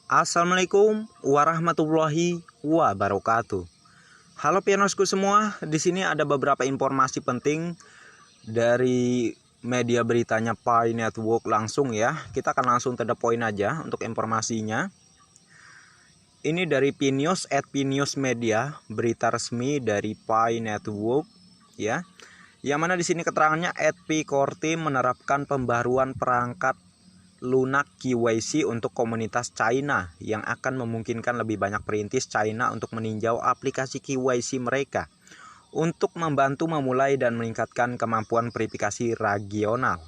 Assalamualaikum warahmatullahi wabarakatuh. Halo pianosku semua, di sini ada beberapa informasi penting dari media beritanya Pi Network langsung ya. Kita akan langsung to the point aja untuk informasinya. Ini dari Pinews @Pinews Media, berita resmi dari Pi Network ya. Yang mana di sini keterangannya Pi Core Team menerapkan pembaruan perangkat lunak KYC untuk komunitas China yang akan memungkinkan lebih banyak perintis China untuk meninjau aplikasi KYC mereka untuk membantu memulai dan meningkatkan kemampuan verifikasi regional.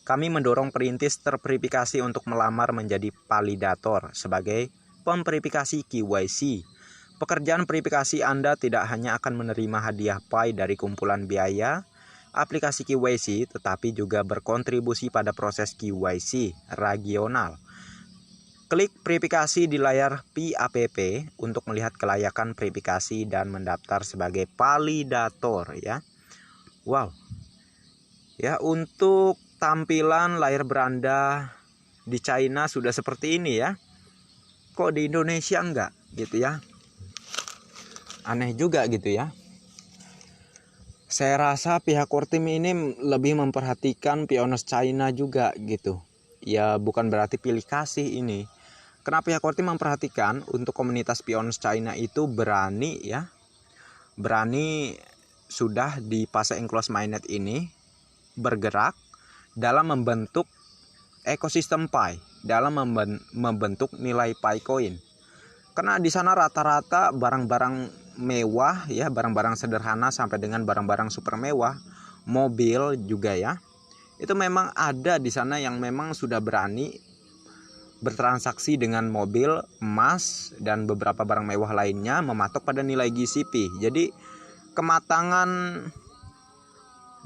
Kami mendorong perintis terverifikasi untuk melamar menjadi validator sebagai pemverifikasi KYC. Pekerjaan verifikasi Anda tidak hanya akan menerima hadiah Pi dari kumpulan biaya aplikasi KYC, tetapi juga berkontribusi pada proses KYC regional. Klik verifikasi di layar Pi App untuk melihat kelayakan verifikasi dan mendaftar sebagai validator ya. Wow. Ya, untuk tampilan layar beranda di China sudah seperti ini ya. Kok di Indonesia enggak gitu ya? Aneh juga gitu ya. Saya rasa pihak Core Team ini lebih memperhatikan piones China juga gitu. Ya bukan berarti pilih kasih ini. Karena pihak Core Team memperhatikan untuk komunitas piones China itu berani ya. Berani sudah di fase enclosed mainnet ini bergerak dalam membentuk ekosistem Pi, dalam membentuk nilai Pi coin. Karena di sana rata-rata barang-barang mewah ya, barang-barang sederhana sampai dengan barang-barang super mewah, mobil juga ya. Itu memang ada di sana yang memang sudah berani bertransaksi dengan mobil, emas dan beberapa barang mewah lainnya mematok pada nilai GCP. Jadi kematangan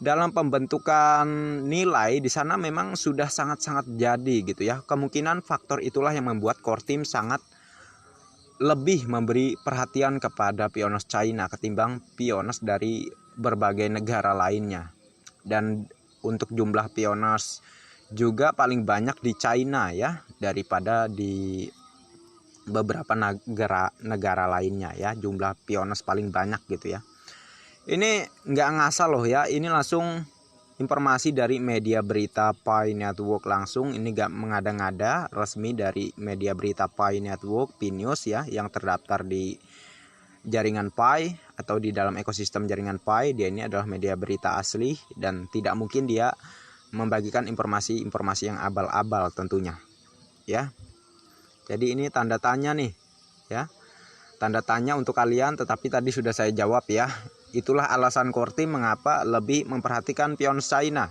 dalam pembentukan nilai di sana memang sudah sangat-sangat jadi gitu ya. Kemungkinan faktor itulah yang membuat Core Team sangat lebih memberi perhatian kepada piones China ketimbang piones dari berbagai negara lainnya. Dan untuk jumlah piones juga paling banyak di China ya daripada di beberapa negara lainnya ya. Jumlah piones paling banyak gitu ya. Ini nggak ngasal loh ya, ini langsung informasi dari media berita Pi Network langsung. Ini gak mengada-ngada, resmi dari media berita Pi Network, Pinews ya, yang terdaftar di jaringan Pi atau di dalam ekosistem jaringan Pi. Dia ini adalah media berita asli dan tidak mungkin dia membagikan informasi-informasi yang abal-abal tentunya ya. Jadi ini tanda tanya nih ya, tanda tanya untuk kalian, tetapi tadi sudah saya jawab ya. Itulah alasan Core Team mengapa lebih memperhatikan piones China.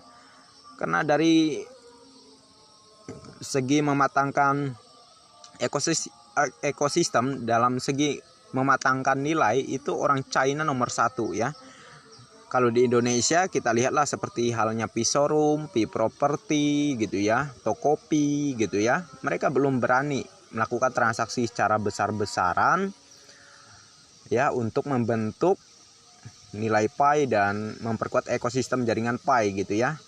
Karena dari segi mematangkan ekosistem, dalam segi mematangkan nilai, itu orang China nomor satu ya. Kalau di Indonesia kita lihatlah seperti halnya Pi Showroom, Pi Property gitu ya, Tokopedia gitu ya. Mereka belum berani melakukan transaksi secara besar-besaran ya untuk membentuk nilai Pi dan memperkuat ekosistem jaringan Pi gitu ya.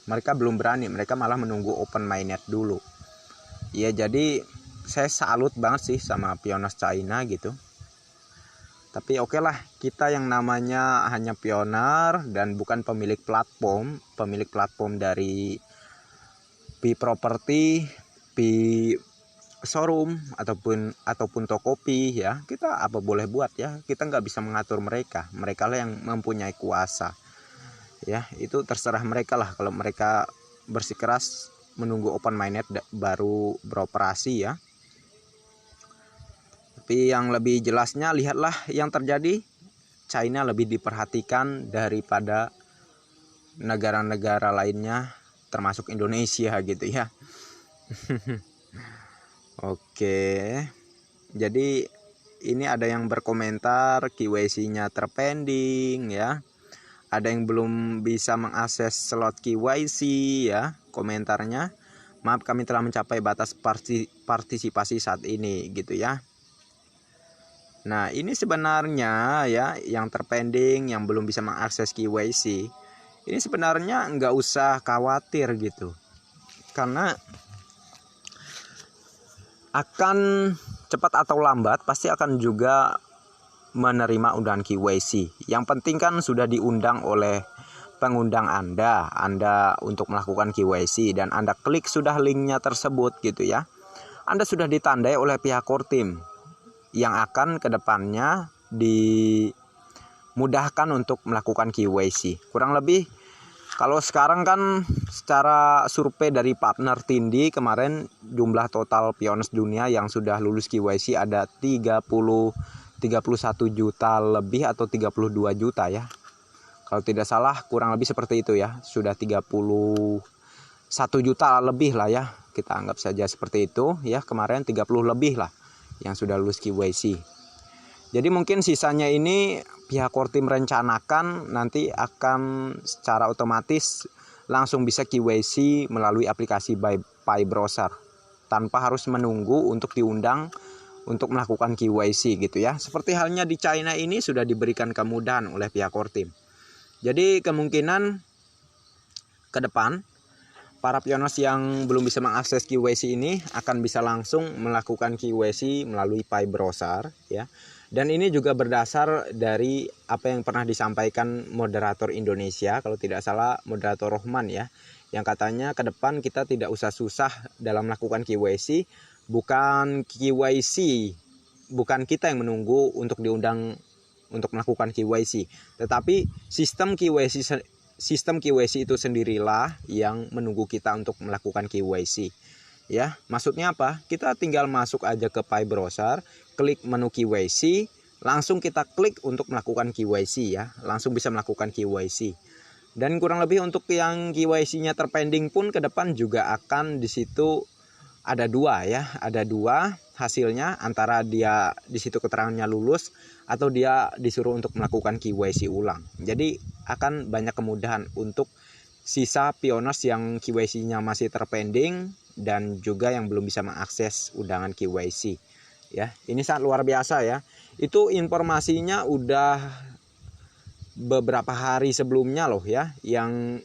Mereka belum berani, mereka malah menunggu open mainnet dulu ya. Jadi saya salut banget sih sama piones China gitu. Tapi oke lah, kita yang namanya hanya pioner dan bukan pemilik platform dari Pi Property, Pi Showroom ataupun Tokopedia ya, kita apa boleh buat ya. Kita nggak bisa mengatur mereka lah yang mempunyai kuasa ya. Itu terserah mereka lah. Kalau mereka bersikeras menunggu open mainnet baru beroperasi ya. Tapi yang lebih jelasnya, lihatlah yang terjadi. China lebih diperhatikan daripada negara-negara lainnya termasuk Indonesia gitu ya. Oke, jadi ini ada yang berkomentar KYC-nya terpending ya. Ada yang belum bisa mengakses slot KYC ya. Komentarnya, maaf kami telah mencapai batas partisipasi saat ini gitu ya. Nah ini sebenarnya ya, yang terpending, yang belum bisa mengakses KYC, ini sebenarnya nggak usah khawatir gitu. Karena akan cepat atau lambat pasti akan juga menerima undangan KYC. Yang penting kan sudah diundang oleh pengundang Anda untuk melakukan KYC, dan Anda klik sudah linknya tersebut gitu ya. Anda sudah ditandai oleh pihak Kortim yang akan kedepannya dimudahkan untuk melakukan KYC. Kurang lebih kalau sekarang kan secara survei dari partner Tindi kemarin, jumlah total piones dunia yang sudah lulus KYC ada 31 juta lebih atau 32 juta ya. Kalau tidak salah kurang lebih seperti itu ya. Sudah 31 juta lebih lah ya. Kita anggap saja seperti itu ya. Kemarin 30 lebih lah yang sudah lulus KYC. Jadi mungkin sisanya ini pihak Kortim rencanakan nanti akan secara otomatis langsung bisa KYC melalui aplikasi Pi Browser tanpa harus menunggu untuk diundang untuk melakukan KYC gitu ya. Seperti halnya di China ini sudah diberikan kemudahan oleh pihak Kortim. Jadi kemungkinan ke depan para piones yang belum bisa mengakses KYC ini akan bisa langsung melakukan KYC melalui Pi Browser ya. Dan ini juga berdasar dari apa yang pernah disampaikan moderator Indonesia, kalau tidak salah moderator Rohman ya, yang katanya ke depan kita tidak usah susah dalam melakukan KYC, bukan kita yang menunggu untuk diundang untuk melakukan KYC, tetapi sistem KYC itu sendirilah yang menunggu kita untuk melakukan KYC. Ya, maksudnya apa? Kita tinggal masuk aja ke Pi Browser, klik menu KYC, langsung kita klik untuk melakukan KYC ya, langsung bisa melakukan KYC. Dan kurang lebih untuk yang KYC-nya terpending pun ke depan juga akan di situ ada dua ya, ada dua hasilnya, antara dia di situ keterangannya lulus atau dia disuruh untuk melakukan KYC ulang. Jadi akan banyak kemudahan untuk sisa piones yang KYC-nya masih terpending dan juga yang belum bisa mengakses undangan KYC ya. Ini sangat luar biasa ya. Itu informasinya udah beberapa hari sebelumnya loh ya, yang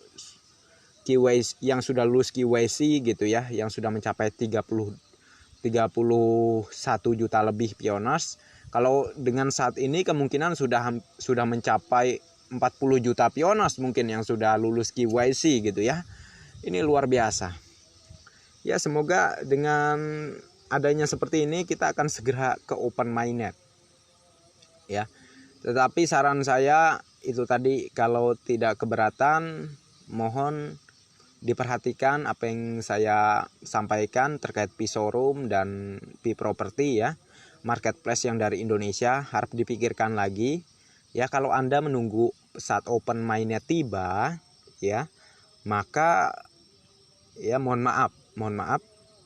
KYC yang sudah lulus KYC gitu ya, yang sudah mencapai 31 juta lebih piones. Kalau dengan saat ini kemungkinan sudah mencapai 40 juta piones mungkin yang sudah lulus KYC gitu ya. Ini luar biasa. Ya, semoga dengan adanya seperti ini kita akan segera ke open mainnet. Ya. Tetapi saran saya itu tadi, kalau tidak keberatan mohon diperhatikan apa yang saya sampaikan terkait Pi Showroom dan Pi Property ya. Marketplace yang dari Indonesia harap dipikirkan lagi. Ya, kalau Anda menunggu saat open mainnet tiba ya, maka ya mohon maaf,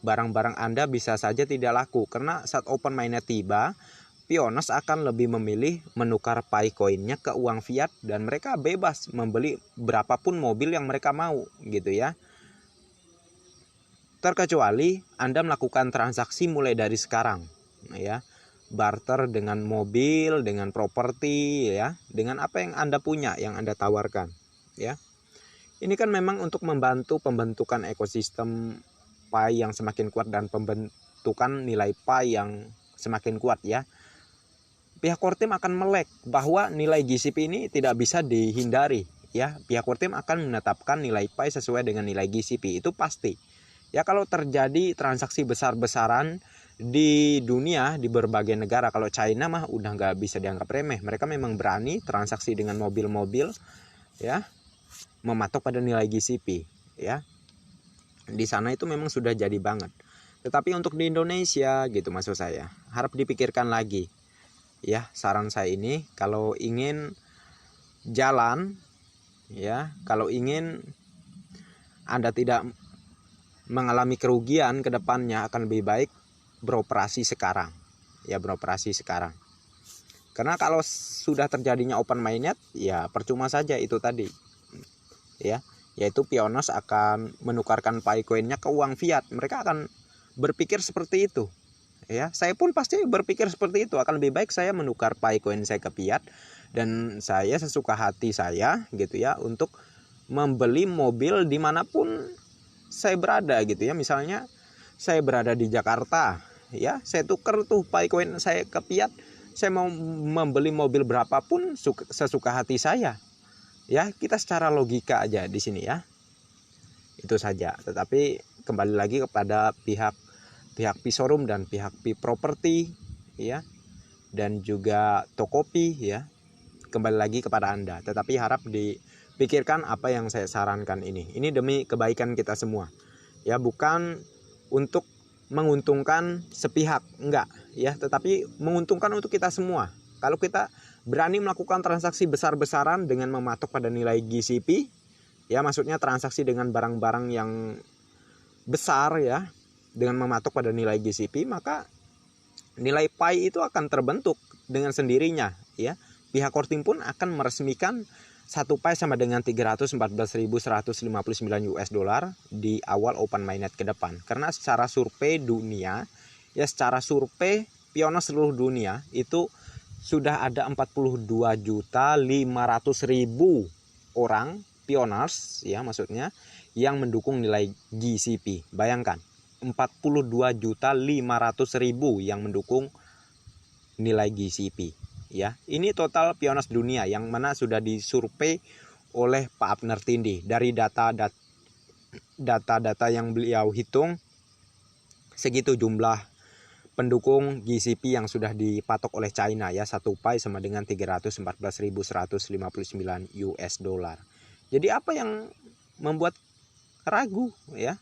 barang-barang Anda bisa saja tidak laku, karena saat open mainnet tiba, piones akan lebih memilih menukar Pi coinnya ke uang fiat dan mereka bebas membeli berapapun mobil yang mereka mau gitu ya. Terkecuali Anda melakukan transaksi mulai dari sekarang ya, barter dengan mobil, dengan properti ya, dengan apa yang Anda punya, yang Anda tawarkan ya. Ini kan memang untuk membantu pembentukan ekosistem Pi yang semakin kuat dan pembentukan nilai Pi yang semakin kuat ya. Pihak Kortim akan melek bahwa nilai GCP ini tidak bisa dihindari ya. Pihak Kortim akan menetapkan nilai Pi sesuai dengan nilai GCP, itu pasti. Ya, kalau terjadi transaksi besar-besaran di dunia, di berbagai negara, kalau China mah udah nggak bisa dianggap remeh. Mereka memang berani transaksi dengan mobil-mobil ya, mematok pada nilai GCP ya. Di sana itu memang sudah jadi banget. Tetapi untuk di Indonesia gitu maksud saya, harap dipikirkan lagi. Ya, saran saya ini, kalau ingin jalan ya, kalau ingin Anda tidak mengalami kerugian ke depannya, akan lebih baik beroperasi sekarang. Ya, beroperasi sekarang. Karena kalau sudah terjadinya open mainnet, ya percuma saja itu tadi. Ya, yaitu piones akan menukarkan Pi coinnya ke uang fiat. Mereka akan berpikir seperti itu. Ya, saya pun pasti berpikir seperti itu. Akan lebih baik saya menukar Pi coin saya ke fiat dan saya sesuka hati saya gitu ya, untuk membeli mobil dimanapun saya berada gitu ya. Misalnya saya berada di Jakarta ya. Saya tuker tuh Pi koin saya ke fiat. Saya mau membeli mobil berapapun sesuka hati saya. Ya, kita secara logika aja di sini ya. Itu saja. Tetapi kembali lagi kepada pihak P-showroom dan pihak P-property ya. Dan juga Tokopedia ya. Kembali lagi kepada Anda. Tetapi harap dipikirkan apa yang saya sarankan ini. Ini demi kebaikan kita semua. Ya, bukan untuk menguntungkan sepihak, enggak ya, tetapi menguntungkan untuk kita semua. Kalau kita berani melakukan transaksi besar-besaran dengan mematok pada nilai GCP, ya maksudnya transaksi dengan barang-barang yang besar ya, dengan mematok pada nilai GCP, maka nilai Pi itu akan terbentuk dengan sendirinya ya. Pihak Kortim pun akan meresmikan 1 Pi sama dengan 314.159 US dollar di awal open mainnet ke depan. Karena secara survei dunia, ya secara survei pioner seluruh dunia itu sudah ada 42.500.000 orang pioners ya maksudnya yang mendukung nilai GCP. Bayangkan 42.500.000 yang mendukung nilai GCP ya. Ini total pioners dunia yang mana sudah disurvei oleh Pak Abner Tindi. Dari data-data yang beliau hitung, segitu jumlah pendukung GCP yang sudah dipatok oleh China ya. 1 Pi sama dengan 314.159 US dollar. Jadi apa yang membuat ragu ya?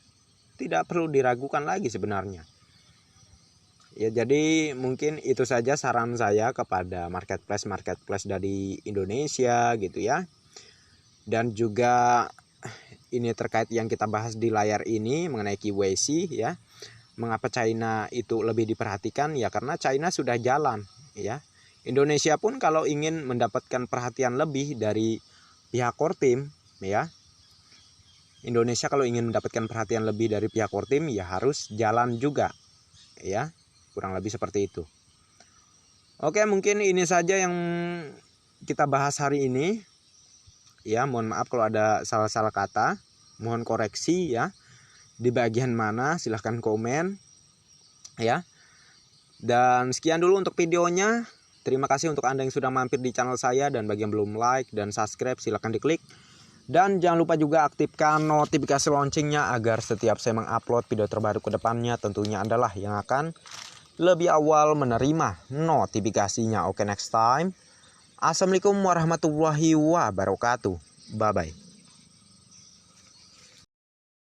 Tidak perlu diragukan lagi sebenarnya. Ya, jadi mungkin itu saja saran saya kepada marketplace dari Indonesia gitu ya. Dan juga ini terkait yang kita bahas di layar ini mengenai KYC ya. Mengapa China itu lebih diperhatikan? Ya karena China sudah jalan ya. Indonesia pun kalau ingin mendapatkan perhatian lebih dari pihak Kortim ya. Indonesia kalau ingin mendapatkan perhatian lebih dari pihak Kortim ya harus jalan juga ya. Kurang lebih seperti itu. Oke, mungkin ini saja yang kita bahas hari ini. Ya, mohon maaf kalau ada salah-salah kata. Mohon koreksi ya. Di bagian mana silahkan komen ya. Dan sekian dulu untuk videonya. Terima kasih untuk Anda yang sudah mampir di channel saya, dan bagi yang belum like dan subscribe silahkan diklik. Dan jangan lupa juga aktifkan notifikasi loncengnya agar setiap saya mengupload video terbaru ke depannya tentunya Anda lah yang akan lebih awal menerima notifikasinya. Oke, next time. Assalamualaikum warahmatullahi wabarakatuh. Bye bye.